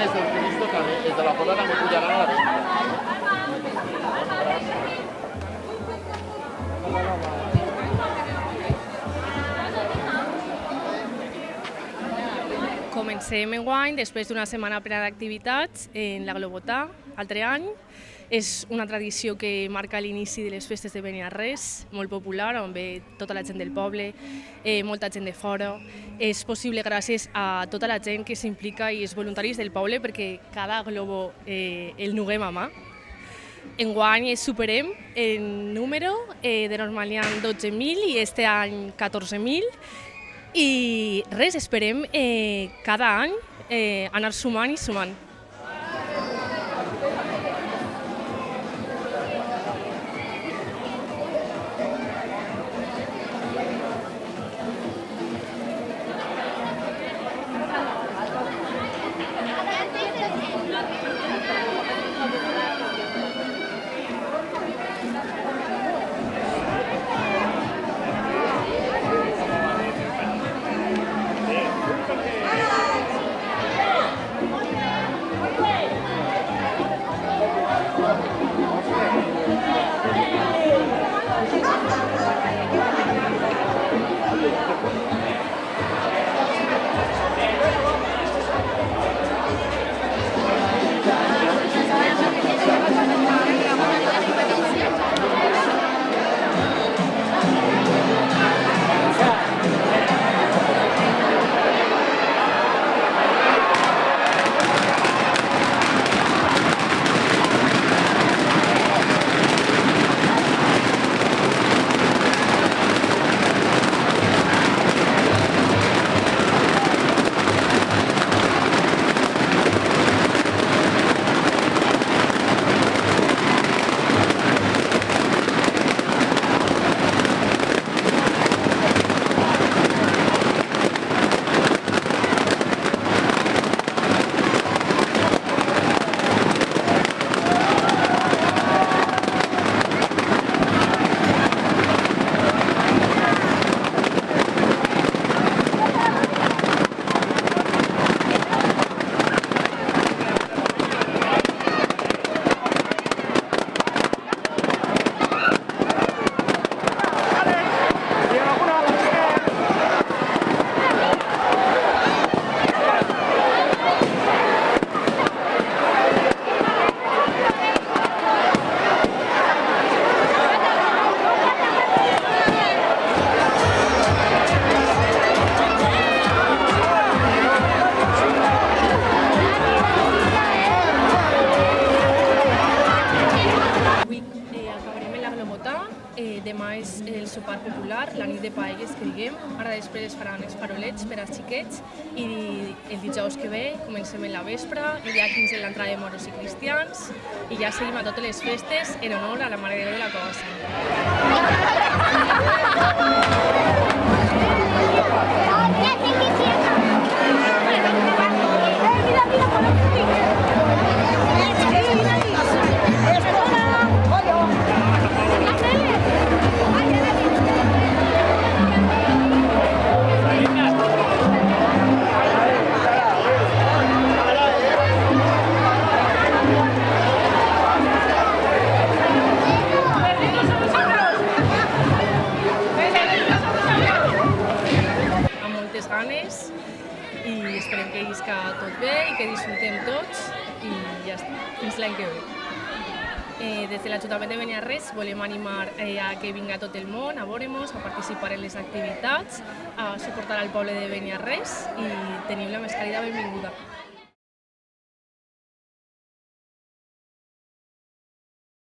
més dels que vist tocar, els de la foto també pujaran a la venda. Comencem enguany després d'una setmana plena d'activitats en la Globotà, altre any. És una tradició que marca l'inici de les festes de Beniarrés, molt popular, on ve tota la gent del poble, molta gent de fora. És possible gràcies a tota la gent que s'implica i és voluntaris del poble perquè cada globo el nuguem a mà. Enguany superem el número, de normal hi ha 12.000 i este any 14.000. I res, esperem cada any anar sumant i sumant. Demà és el sopar popular, la nit de paelles que diguem. Ara després es faran els farolets per als xiquets i el dijous que ve comencem en la vespre, el dia 15 l'entrada de moros i cristians i ja seguim a totes les festes en honor a la Mare de Déu de la Cova i esperem que isca tot bé i que disfrutem tots i ja està, fins l'any que ve. Des de l'Ajuntament de Beniarrés volem animar a que vinga tot el món a veure-nos, a participar en les activitats, a suportar al poble de Beniarrés i teniu la més càlida benvinguda.